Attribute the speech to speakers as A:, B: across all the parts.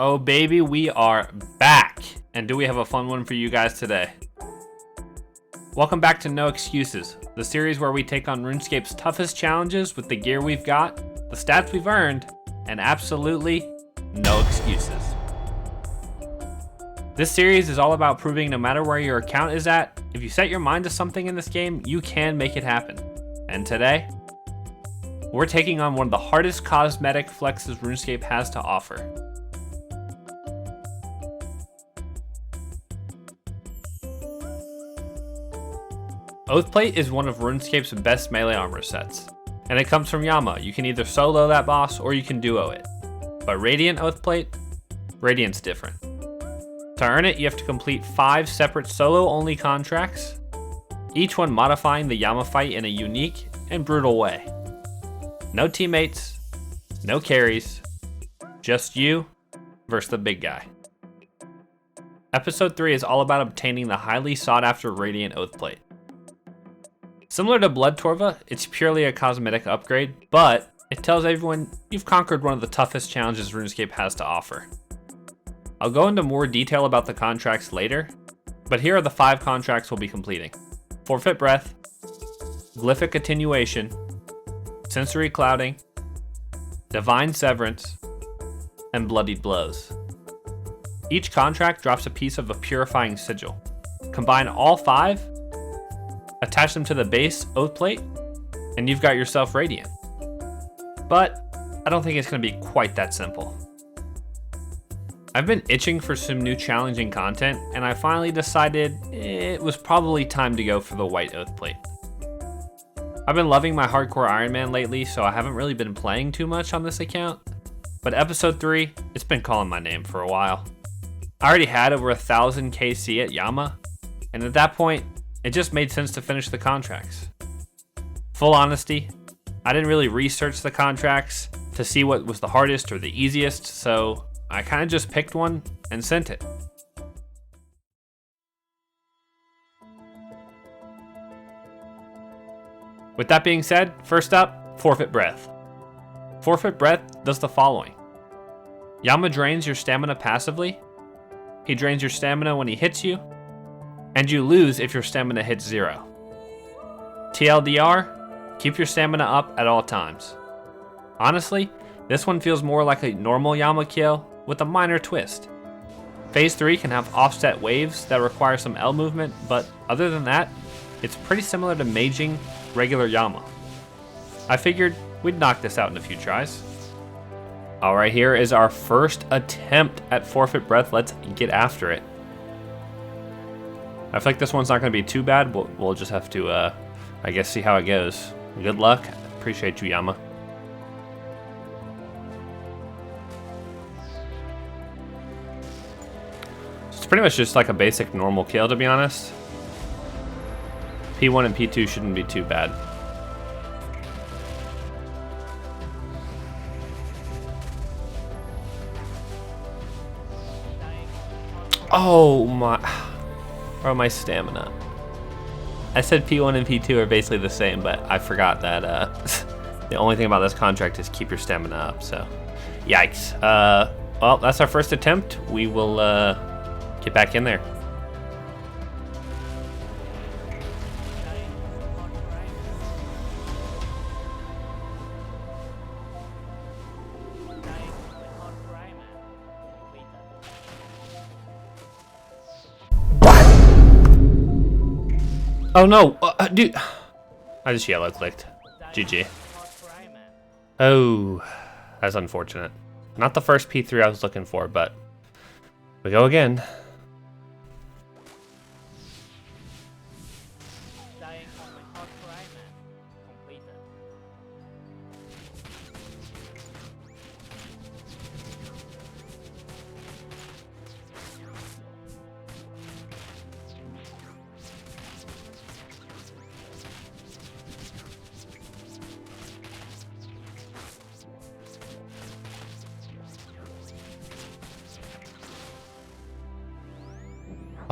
A: Oh baby, we are back! And do we have a fun one for you guys today? Welcome back to No Excuses, the series where we take on RuneScape's toughest challenges with the gear we've got, the stats we've earned, and absolutely no excuses. This series is all about proving no matter where your account is at, if you set your mind to something in this game, you can make it happen. And today, we're taking on one of the hardest cosmetic flexes RuneScape has to offer. Oathplate is one of RuneScape's best melee armor sets, and it comes from Yama. You can either solo that boss or you can duo it. But Radiant Oathplate? Radiant's different. To earn it, you have to complete 5 separate solo-only contracts, each one modifying the Yama fight in a unique and brutal way. No teammates, no carries, just you versus the big guy. Episode 3 is all about obtaining the highly sought-after Radiant Oathplate. Similar to Blood Torva, it's purely a cosmetic upgrade, but it tells everyone you've conquered one of the toughest challenges RuneScape has to offer. I'll go into more detail about the contracts later, but here are the 5 contracts we'll be completing. Forfeit Breath, Glyphic Attenuation, Sensory Clouding, Divine Severance, and Bloodied Blows. Each contract drops a piece of a purifying sigil. Combine all 5, attach them to the base Oathplate, and you've got yourself Radiant. But I don't think it's going to be quite that simple. I've been itching for some new challenging content, and I finally decided it was probably time to go for the white Oathplate. I've been loving my hardcore Iron Man lately, so I haven't really been playing too much on this account, but episode 3, it's been calling my name for a while. I already had over 1,000 KC at Yama, and at that point, it just made sense to finish the contracts. Full honesty, I didn't really research the contracts to see what was the hardest or the easiest, so I kind of just picked one and sent it. With that being said, first up, Forfeit Breath. Forfeit Breath does the following. Yama drains your stamina passively, he drains your stamina when he hits you, and you lose if your stamina hits 0. TLDR, keep your stamina up at all times. Honestly, this one feels more like a normal Yama kill with a minor twist. Phase 3 can have offset waves that require some L movement, but other than that, it's pretty similar to maging regular Yama. I figured we'd knock this out in a few tries. Alright, here is our first attempt at Forfeit Breath. Let's get after it. I feel like this one's not going to be too bad. We'll just have to, I guess, see how it goes. Good luck. Appreciate you, Yama. It's pretty much just like a basic normal kill, to be honest. P1 and P2 shouldn't be too bad. Oh my... Where are my stamina? I said P1 and P2 are basically the same, but I forgot that the only thing about this contract is keep your stamina up, so... Yikes. Well, that's our first attempt. We will get back in there. Oh no, dude. I just yellow clicked. GG. Oh, that's unfortunate. Not the first P3 I was looking for, but we go again.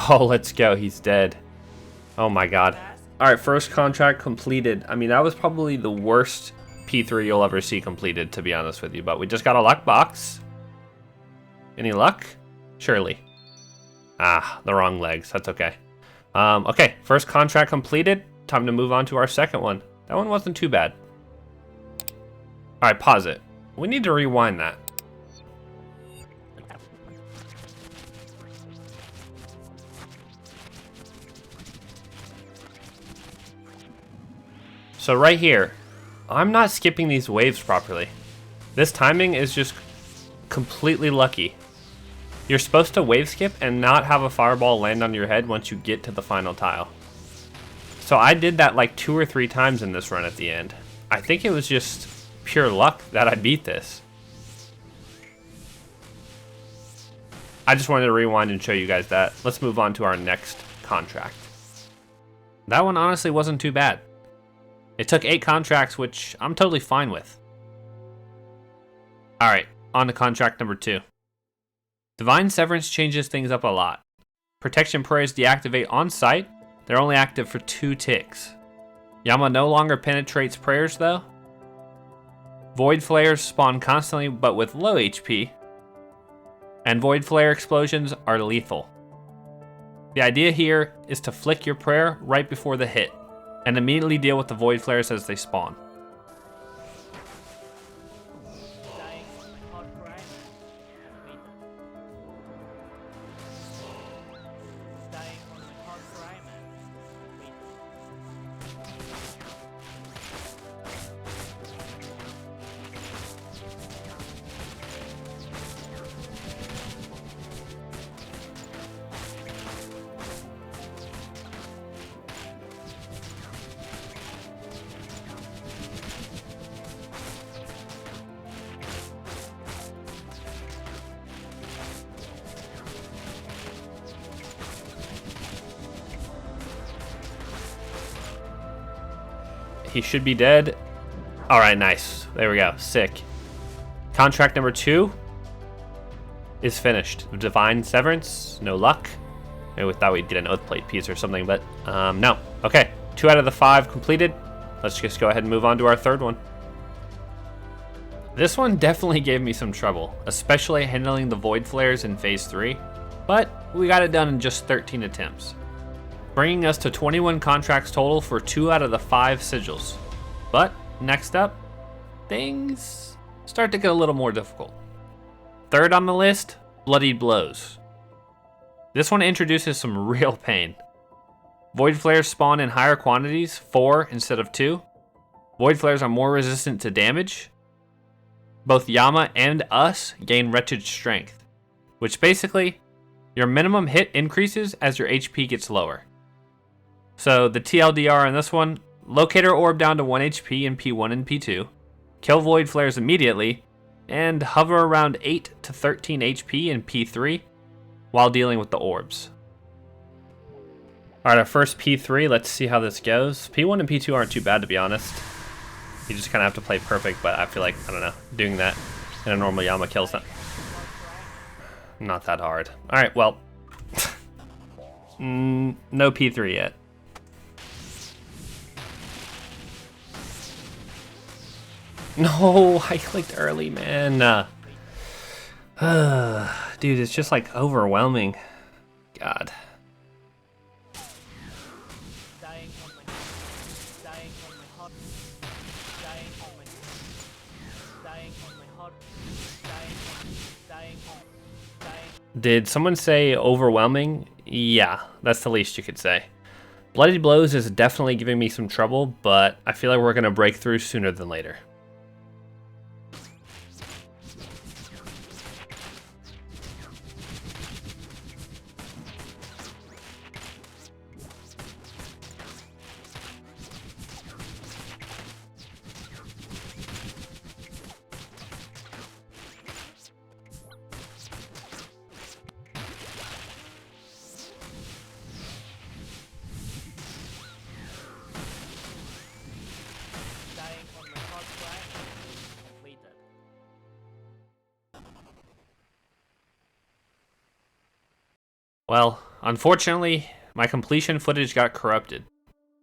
A: Oh, let's go. He's dead. Oh my god. Alright, first contract completed. I mean, that was probably the worst P3 you'll ever see completed, to be honest with you. But we just got a luck box. Any luck? Surely. Ah, the wrong legs. That's okay. Okay, first contract completed. Time to move on to our second one. That one wasn't too bad. Alright, pause it. We need to rewind that. So right here, I'm not skipping these waves properly. This timing is just completely lucky. You're supposed to wave skip and not have a fireball land on your head once you get to the final tile. So I did that like 2 or 3 times in this run at the end. I think it was just pure luck that I beat this. I just wanted to rewind and show you guys that. Let's move on to our next contract. That one honestly wasn't too bad. It took 8 contracts, which I'm totally fine with. Alright, on to contract number 2. Divine Severance changes things up a lot. Protection prayers deactivate on sight. They're only active for 2 ticks. Yama no longer penetrates prayers though. Void flares spawn constantly but with low HP. And void flare explosions are lethal. The idea here is to flick your prayer right before the hit and immediately deal with the void flares as they spawn. He should be dead. Alright, nice. There we go. Sick. Contract number 2 is finished. Divine Severance. No luck. Maybe we thought we'd get an Oathplate piece or something, but no. Okay, 2 out of the 5 completed. Let's just go ahead and move on to our third one. This one definitely gave me some trouble, especially handling the Void Flares in Phase 3, but we got it done in just 13 attempts. Bringing us to 21 contracts total for 2 out of the 5 sigils. But next up, things start to get a little more difficult. Third on the list, Bloodied Blows. This one introduces some real pain. Void Flares spawn in higher quantities, 4 instead of 2. Void Flares are more resistant to damage. Both Yama and us gain Wretched Strength, which basically, your minimum hit increases as your HP gets lower. So the TLDR on this one, Locator Orb down to 1 HP in P1 and P2, kill Void Flares immediately, and hover around 8 to 13 HP in P3 while dealing with the orbs. Alright, our first P3, let's see how this goes. P1 and P2 aren't too bad, to be honest. You just kind of have to play perfect, but I feel like, I don't know, doing that in a normal Yama kill's not that hard. Alright, well, no P3 yet. No, I clicked early, man. Dude, it's just like overwhelming. God. Did someone say overwhelming? Yeah, that's the least you could say. Bloodied Blows is definitely giving me some trouble, but I feel like we're going to break through sooner than later. Well, unfortunately, my completion footage got corrupted.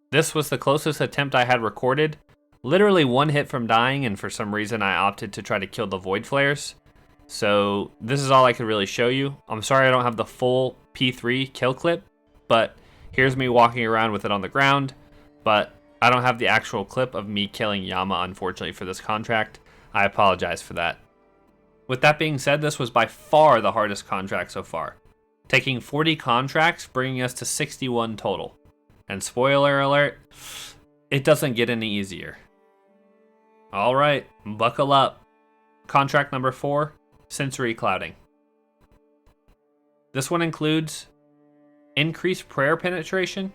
A: This was the closest attempt I had recorded, literally 1 hit from dying, and for some reason I opted to try to kill the Void Flares. So this is all I could really show you. I'm sorry I don't have the full P3 kill clip, but here's me walking around with it on the ground, but I don't have the actual clip of me killing Yama, unfortunately, for this contract. I apologize for that. With that being said, this was by far the hardest contract so far, taking 40 contracts, bringing us to 61 total. And spoiler alert, it doesn't get any easier. All right, buckle up. Contract number 4, sensory clouding. This one includes increased prayer penetration.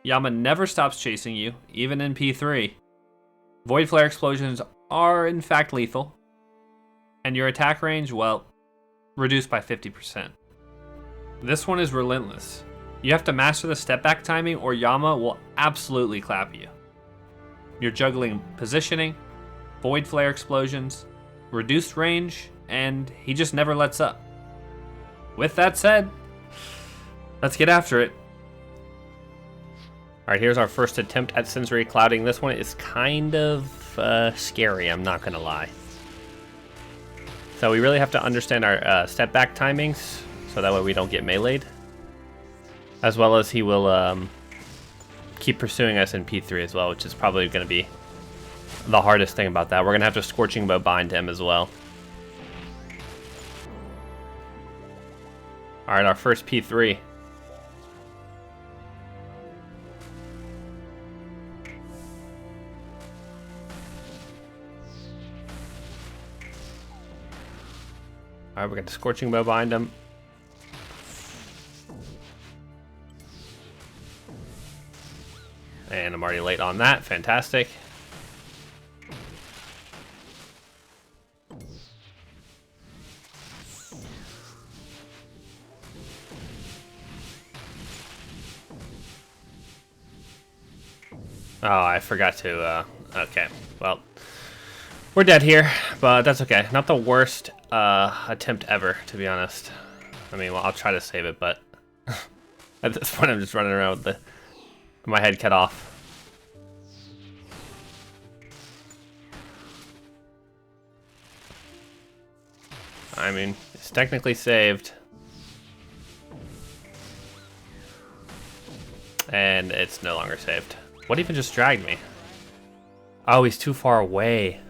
A: Yama never stops chasing you, even in P3. Void flare explosions are in fact lethal. And your attack range, well, reduced by 50%. This one is relentless. You have to master the step back timing or Yama will absolutely clap you. You're juggling positioning, void flare explosions, reduced range, and he just never lets up. With that said, let's get after it. Alright, here's our first attempt at sensory clouding. This one is kind of scary, I'm not gonna lie. So we really have to understand our step back timings, so that way we don't get meleeed. As well as he will keep pursuing us in P3 as well, which is probably going to be the hardest thing about that. We're going to have to Scorching Bow bind him as well. Alright, our first P3. Alright, we're going to Scorching Bow bind him. And I'm already late on that. Fantastic. Oh, I forgot to, okay. Well, we're dead here, but that's okay. Not the worst attempt ever, to be honest. I mean, well, I'll try to save it, but at this point I'm just running around with my head cut off. I mean, it's technically saved. And it's no longer saved. What even just dragged me? Oh, he's too far away.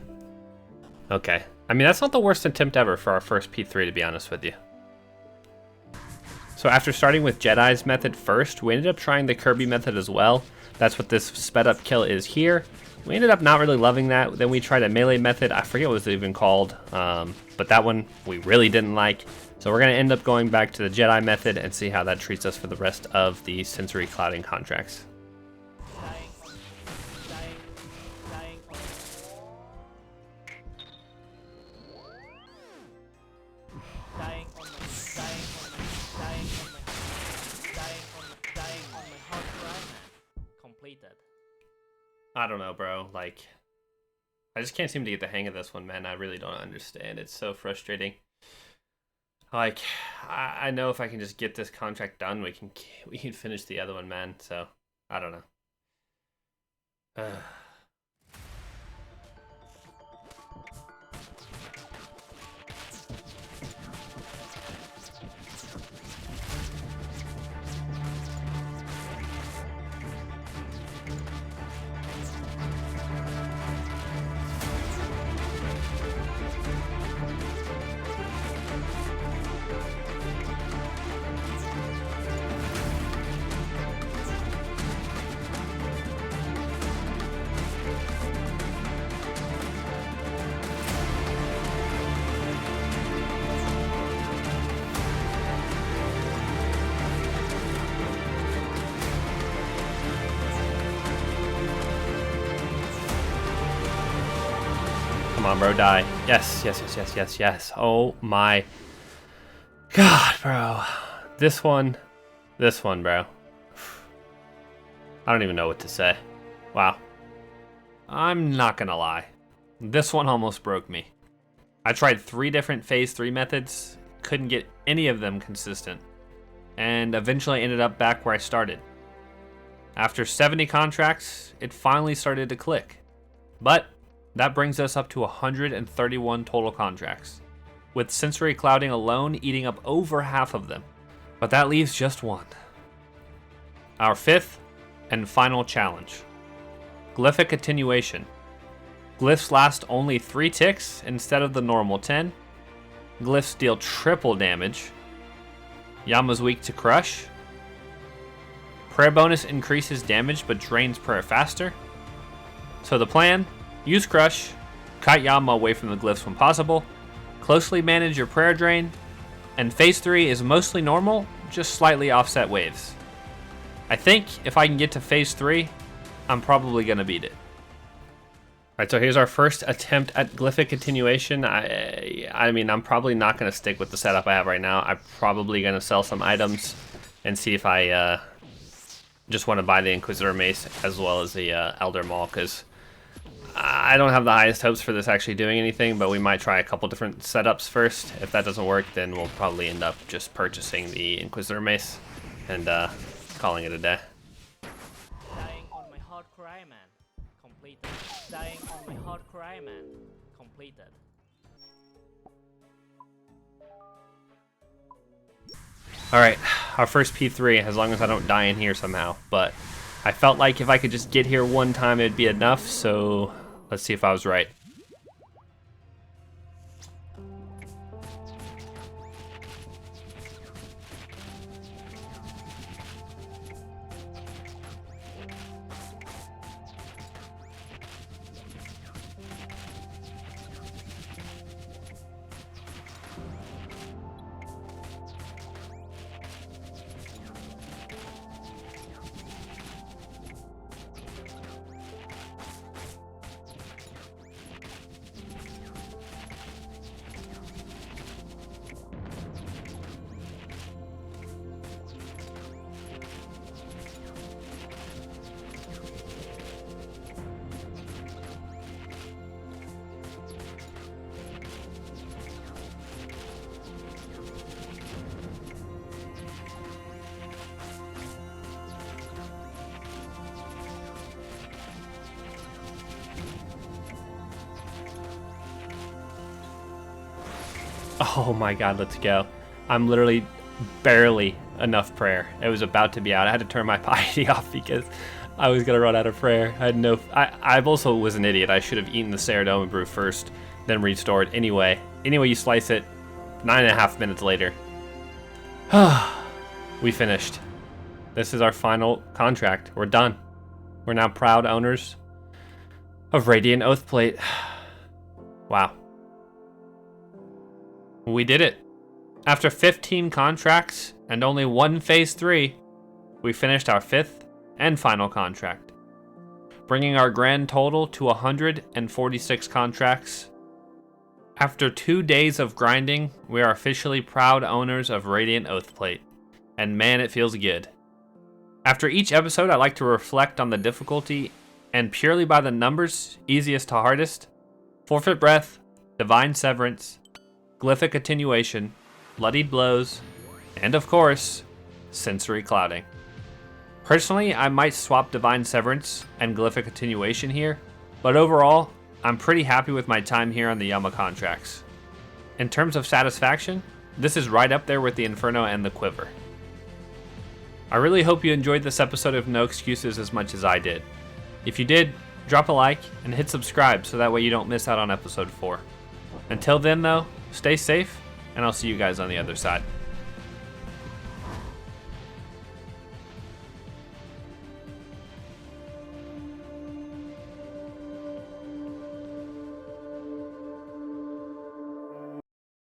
A: Okay. I mean, that's not the worst attempt ever for our first P3, to be honest with you. So after starting with Jedi's method first, we ended up trying the Kirby method as well. That's what this sped up kill is here. We ended up not really loving that. Then we tried a melee method. I forget what it was even called, but that one we really didn't like. So we're going to end up going back to the Jedi method and see how that treats us for the rest of the sensory clouding contracts. I don't know, bro. Like, I just can't seem to get the hang of this one, man. I really don't understand. It's so frustrating. Like, I know if I can just get this contract done, we can finish the other one, man. So, I don't know. Come on, bro, die. Yes, yes, yes, yes, yes, yes. Oh my God, bro. This one, bro. I don't even know what to say. Wow. I'm not gonna lie. This one almost broke me. I tried 3 different phase 3 methods, couldn't get any of them consistent, and eventually ended up back where I started. After 70 contracts, it finally started to click. But that brings us up to 131 total contracts. with sensory clouding alone eating up over half of them. But that leaves just one. Our fifth and final challenge. Glyphic attenuation. Glyphs last only 3 ticks instead of the normal 10. Glyphs deal triple damage. Yama's weak to crush. Prayer bonus increases damage but drains prayer faster. So the plan, use crush, kite Yama away from the glyphs when possible, closely manage your prayer drain, and phase 3 is mostly normal, just slightly offset waves. I think if I can get to phase 3, I'm probably going to beat it. Alright, so here's our first attempt at Glyphic attenuation. I mean, I'm probably not going to stick with the setup I have right now. I'm probably going to sell some items and see if I just want to buy the Inquisitor Mace as well as the Elder Maul, because I don't have the highest hopes for this actually doing anything, but we might try a couple different setups first. If that doesn't work, then we'll probably end up just purchasing the Inquisitor Mace and calling it a day.
B: Dying on my hard cry man. Completed. Dying on my hard cry man. Completed.
A: Alright, our first P3, as long as I don't die in here somehow, but I felt like if I could just get here one time it'd be enough, so let's see if I was right. Oh my god, let's go. I'm literally barely enough prayer. It was about to be out. I had to turn my piety off because I was going to run out of prayer. I had no... I also was an idiot. I should have eaten the Ceridoma brew first, then restored. Anyway you slice it, 9.5 minutes later. We finished. This is our final contract. We're done. We're now proud owners of Radiant Oathplate. Wow. We did it. After 15 contracts and only one phase 3, we finished our 5th and final contract, bringing our grand total to 146 contracts. After 2 days of grinding, we are officially proud owners of Radiant Oathplate, and man, it feels good. After each episode, I like to reflect on the difficulty, and purely by the numbers, easiest to hardest: Forfeit Breath, Divine Severance, Glyphic Attenuation, Bloodied Blows, and of course, Sensory Clouding. Personally, I might swap Divine Severance and Glyphic Attenuation here, but overall, I'm pretty happy with my time here on the Yama contracts. In terms of satisfaction, this is right up there with the Inferno and the Quiver. I really hope you enjoyed this episode of No Excuses as much as I did. If you did, drop a like and hit subscribe so that way you don't miss out on episode 4. Until then though, stay safe, and I'll see you guys on the other side.